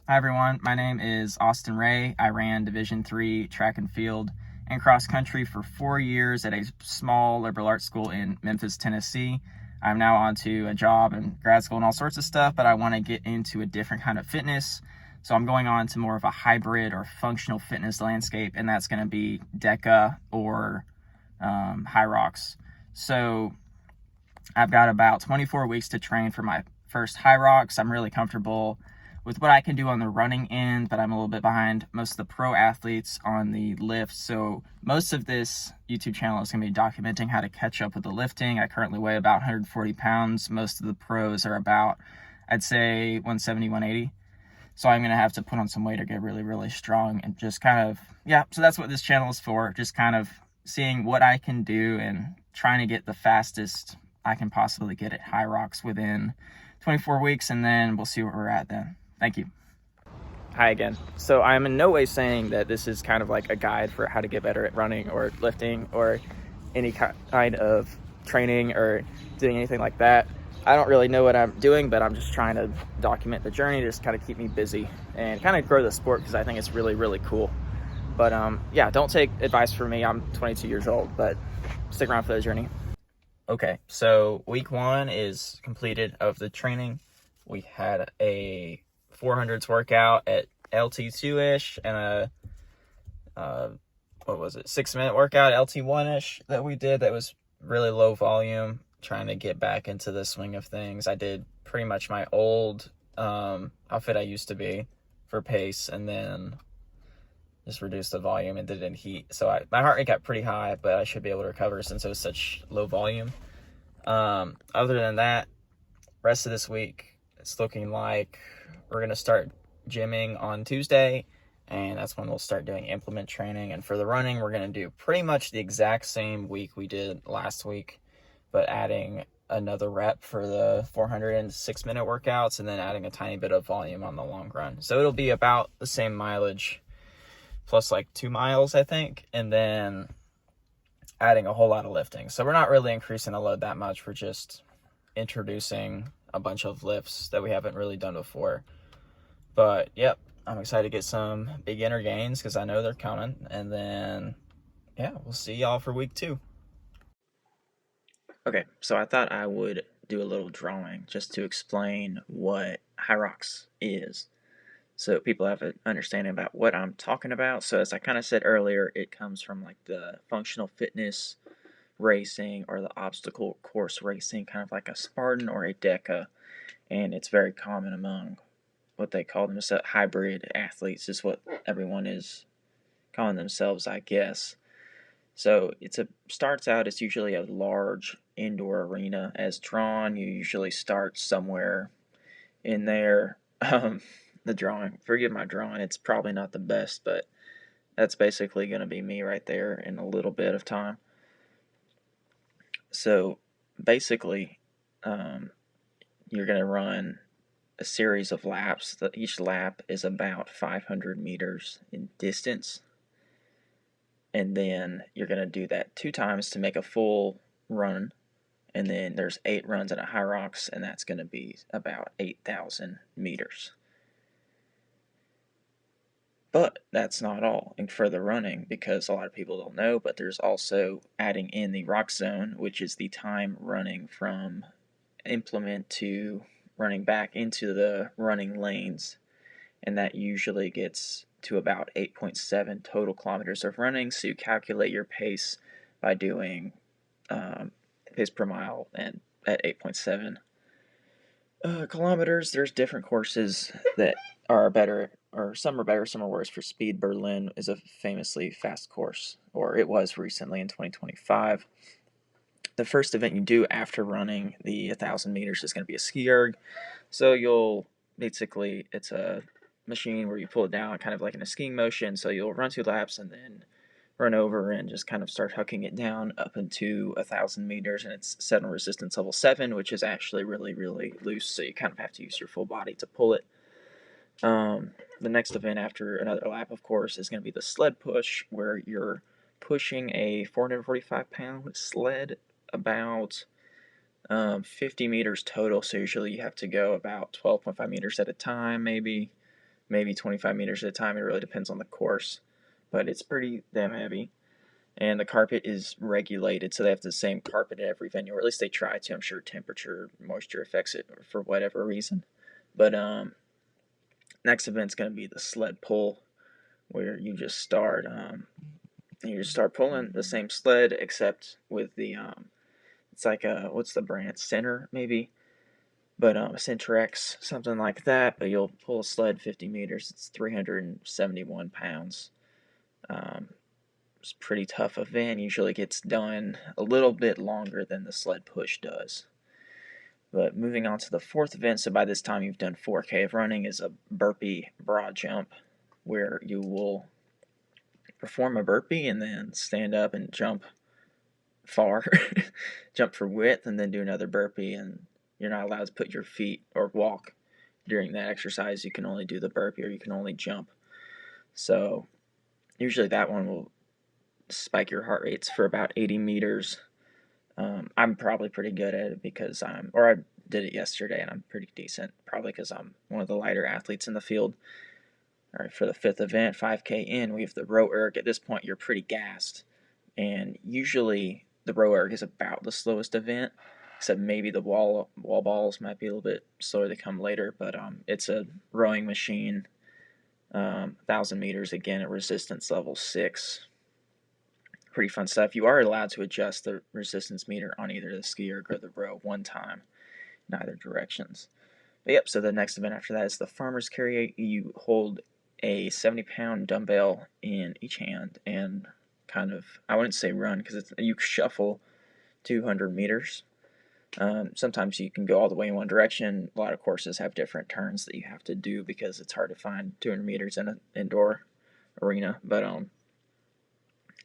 Hi everyone, my name is Austin Ray. I ran Division III track and field and cross country for 4 years at a small liberal arts school in Memphis, Tennessee. I'm now on to a job and grad school and all sorts of stuff, but I want to get into a different kind of fitness. So I'm going on to more of a hybrid or functional fitness landscape, and that's going to be DECA or Hyrox. So I've got about 24 weeks to train for my first Hyrox. I'm really comfortable with what I can do on the running end, but I'm a little bit behind most of the pro athletes on the lift. So most of this YouTube channel is going to be documenting how to catch up with the lifting. I currently weigh about 140 pounds. Most of the pros are about, I'd say, 170, 180. So I'm going to have to put on some weight or get really, really strong and just kind of, so that's what this channel is for. Just kind of seeing what I can do and trying to get the fastest I can possibly get at Hyrox within 24 weeks, and then we'll see where we're at then. Thank you. Hi again. So I'm in no way saying that this is kind of like a guide for how to get better at running or lifting or any kind of training or doing anything like that. I don't really know what I'm doing, but I'm just trying to document the journey, just kind of keep me busy and kind of grow the sport because I think it's really, really cool. But don't take advice from me. I'm 22 years old, but stick around for the journey. Okay, so week 1 is completed of the training. We had a 400s workout at LT2-ish and a 6-minute workout LT1-ish that we did. That was really low volume, trying to get back into the swing of things. I did pretty much my old outfit I used to be for pace, and then just reduced the volume and did it in heat. So my heart rate got pretty high, but I should be able to recover since it was such low volume. Other than that, rest of this week, it's looking like we're going to start gymming on Tuesday, and that's when we'll start doing implement training. And for the running, we're going to do pretty much the exact same week we did last week, but adding another rep for the 406-minute workouts and then adding a tiny bit of volume on the long run. So it'll be about the same mileage plus like 2 miles, I think, and then adding a whole lot of lifting. So we're not really increasing the load that much. We're just introducing a bunch of lifts that we haven't really done before. But yep, I'm excited to get some beginner gains because I know they're coming. And then we'll see y'all for week 2. Okay, so I thought I would do a little drawing just to explain what Hyrox is, so people have an understanding about what I'm talking about. So as I kind of said earlier, it comes from like the functional fitness racing or the obstacle course racing, kind of like a Spartan or a DECA, and it's very common among what they call them hybrid athletes is what everyone is calling themselves, I guess. So starts out as usually a large indoor arena as drawn. You usually start somewhere in there. The drawing, forgive my drawing, it's probably not the best, but that's basically going to be me right there in a little bit of time. So basically, you're going to run a series of laps. Each lap is about 500 meters in distance, and then you're going to do that 2 times to make a full run, and then there's 8 runs in a Hyrox, and that's going to be about 8,000 meters. But that's not all. And for the running, because a lot of people don't know, but there's also adding in the rock zone, which is the time running from implement to running back into the running lanes. And that usually gets to about 8.7 total kilometers of running. So you calculate your pace by doing pace per mile, and at 8.7 kilometers. There's different courses that are better, or some are better, some are worse. For speed, Berlin is a famously fast course, or it was recently in 2025. The first event you do after running the 1,000 meters is going to be a ski erg. So it's a machine where you pull it down kind of like in a skiing motion. So you'll run 2 laps and then run over and just kind of start hucking it down up into 1,000 meters, and it's set on resistance level 7, which is actually really, really loose, so you kind of have to use your full body to pull it. The next event after another lap, of course, is going to be the sled push, where you're pushing a 445-pound sled about 50 meters total, so usually you have to go about 12.5 meters at a time, maybe maybe 25 meters at a time. It really depends on the course, but it's pretty damn heavy. And the carpet is regulated, so they have the same carpet at every venue, or at least they try to. I'm sure temperature, moisture affects it for whatever reason. But next event's going to be the sled pull, where you just start pulling the same sled, except with the it's like a, what's the brand, Center maybe, but Centrex, something like that. But you'll pull a sled 50 meters. It's 371 pounds. It's a pretty tough event. Usually gets done a little bit longer than the sled push does. But moving on to the fourth event, so by this time you've done 4K of running, is a burpee broad jump, where you will perform a burpee and then stand up and jump far, jump for width, and then do another burpee. And you're not allowed to put your feet or walk during that exercise. You can only do the burpee, or you can only jump. So usually that one will spike your heart rates for about 80 meters. I'm probably pretty good at it because I did it yesterday and I'm pretty decent, probably because I'm one of the lighter athletes in the field. All right, for the fifth event, 5K in, we have the row erg. At this point, you're pretty gassed, and usually the row erg is about the slowest event, except maybe the wall balls might be a little bit slower to come later. But it's a rowing machine, 1,000 meters again at resistance level 6. Pretty fun stuff. You are allowed to adjust the resistance meter on either the ski erg or the row one time, in either directions. But yep, so the next event after that is the farmer's carry. You hold a 70-pound dumbbell in each hand and kind of, I wouldn't say run, because you shuffle 200 meters. Sometimes you can go all the way in one direction. A lot of courses have different turns that you have to do because it's hard to find 200 meters in an indoor arena. But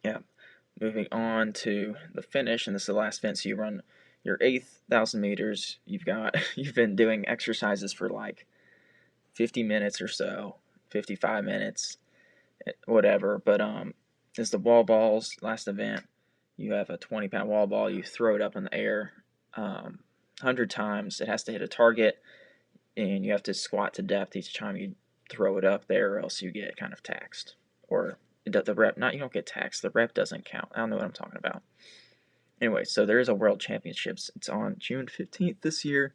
yeah. Moving on to the finish, and this is the last event. So you run your 8,000 meters. You've been doing exercises for like 50 minutes or so, 55 minutes, whatever. But it's the wall balls. Last event, you have a 20-pound wall ball. You throw it up in the air 100 times. It has to hit a target, and you have to squat to depth each time you throw it up there, or else you get kind of taxed, or the rep, you don't get taxed. The rep doesn't count. I don't know what I'm talking about. Anyway, so there is a World Championships. It's on June 15th this year.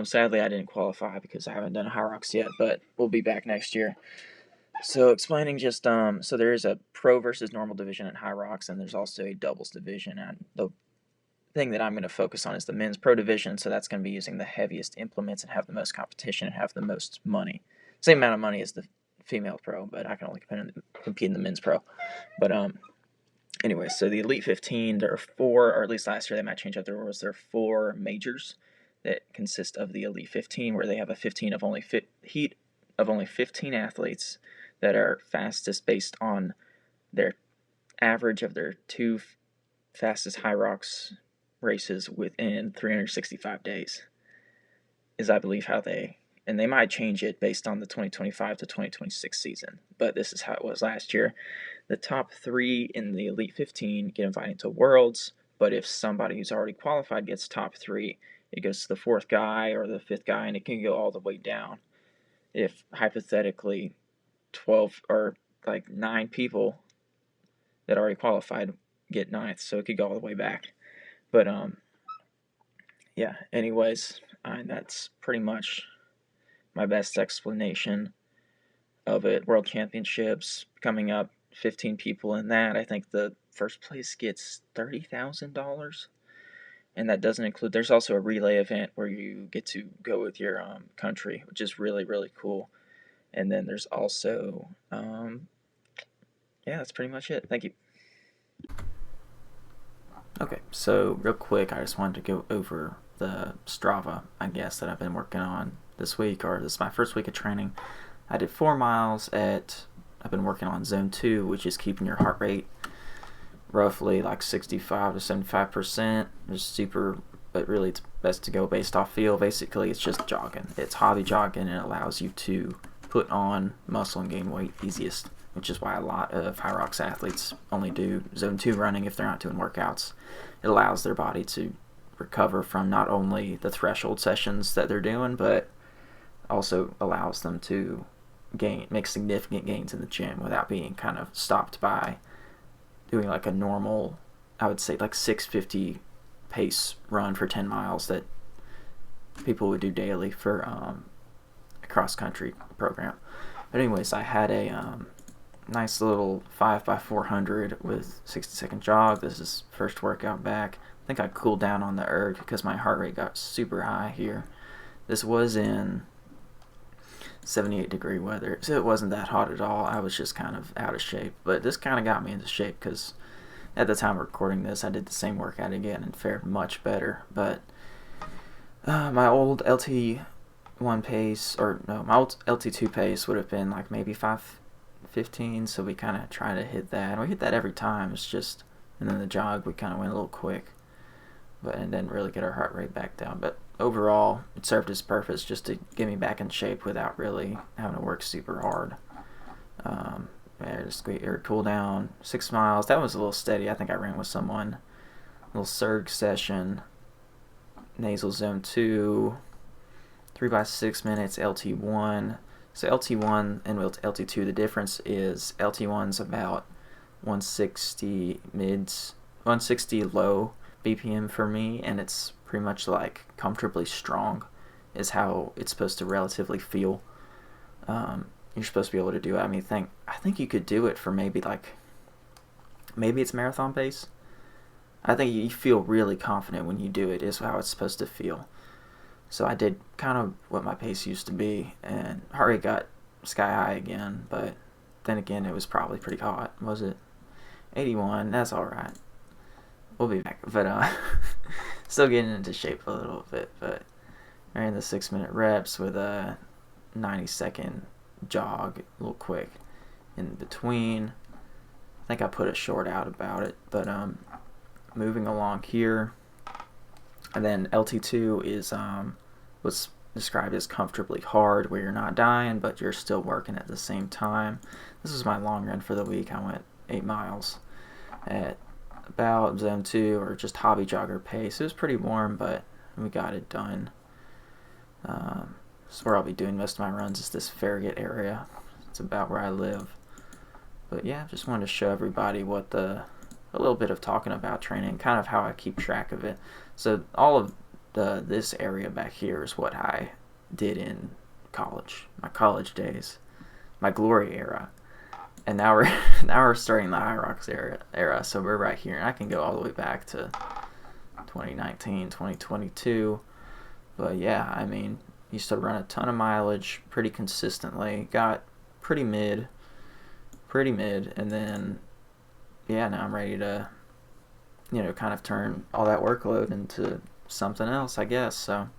Sadly, I didn't qualify because I haven't done a Hyrox yet, but we'll be back next year. So explaining just, so there is a pro versus normal division at Hyrox, and there's also a doubles division. And the thing that I'm going to focus on is the men's pro division. So that's going to be using the heaviest implements and have the most competition and have the most money. Same amount of money as the female pro, but I can only compete in the men's pro. But anyway, so the Elite 15, there are 4, or at least last year they might change up the rules. There are 4 majors that consist of the Elite 15, where they have a 15 of only heat of only 15 athletes that are fastest based on their average of their 2 fastest Hyrox races within 365 days. Is, I believe, how they. And they might change it based on the 2025 to 2026 season, but this is how it was last year. The top 3 in the Elite 15 get invited to Worlds, but if somebody who's already qualified gets top 3, it goes to the 4th guy or the 5th guy, and it can go all the way down. If hypothetically 12 or like 9 people that already qualified get 9th, so it could go all the way back. But yeah, anyways, that's pretty much my best explanation of it. World Championships coming up, 15 people in that. I think the first place gets $30,000, and that doesn't include, there's also a relay event where you get to go with your country, which is really, really cool. And then there's also, yeah, that's pretty much it. Thank you. Okay, so real quick, I just wanted to go over the Strava, I guess, that I've been working on this week, or this is my first week of training. I did 4 miles I've been working on zone 2, which is keeping your heart rate roughly like 65 to 75%. It's super, but really it's best to go based off feel. Basically, it's just jogging. It's hobby jogging, and it allows you to put on muscle and gain weight easiest, which is why a lot of Hyrox athletes only do zone 2 running if they're not doing workouts. It allows their body to recover from not only the threshold sessions that they're doing, but also allows them to make significant gains in the gym without being kind of stopped by doing like a normal, I would say like 650 pace run for 10 miles that people would do daily for a cross country program. But anyways, I had a nice little 5x400 with 60-second jog. This is first workout back. I think I cooled down on the erg because my heart rate got super high here. This was in 78-degree weather, so it wasn't that hot at all. I was just kind of out of shape, but this kind of got me into shape because at the time of recording this, I did the same workout again and fared much better. But my old LT1 pace, or no, my old LT2 pace would have been like maybe 5:15, so we kind of try to hit that. And we hit that every time. It's just, and then the jog, we kind of went a little quick, but and didn't really get our heart rate back down. But overall, it served its purpose just to get me back in shape without really having to work super hard. Just cool down, 6 miles. That was a little steady. I think I ran with someone. A little surge session. Nasal zone 2. 3x6 minutes, LT1. So LT1 and LT2, the difference is LT1's about 160 mids, 160 low BPM for me, and it's pretty much like comfortably strong is how it's supposed to relatively feel. You're supposed to be able to do it. I think you could do it for maybe it's marathon pace. I think you feel really confident when you do it, is how it's supposed to feel. So I did kind of what my pace used to be, and heart rate got sky high again, but then again, it was probably pretty hot. Was it 81? That's all right. We'll be back. But still getting into shape a little bit, but I ran the 6-minute reps with a 90-second jog, a little quick in between. I think I put a short out about it, but moving along here. And then LT2 is what's described as comfortably hard, where you're not dying, but you're still working at the same time. This was my long run for the week. I went 8 miles at about zone 2, or just hobby jogger pace. It was pretty warm, but we got it done. So where I'll be doing most of my runs is this Farragut area. It's about where I live. But yeah, just wanted to show everybody a little bit of talking about training, kind of how I keep track of it. So all of this area back here is what I did in college, my college days, my glory era. And now we're starting the Hyrox era. So we're right here, and I can go all the way back to 2019, 2022. But yeah, used to run a ton of mileage pretty consistently. Got pretty mid, and then yeah, now I'm ready to kind of turn all that workload into something else, I guess. So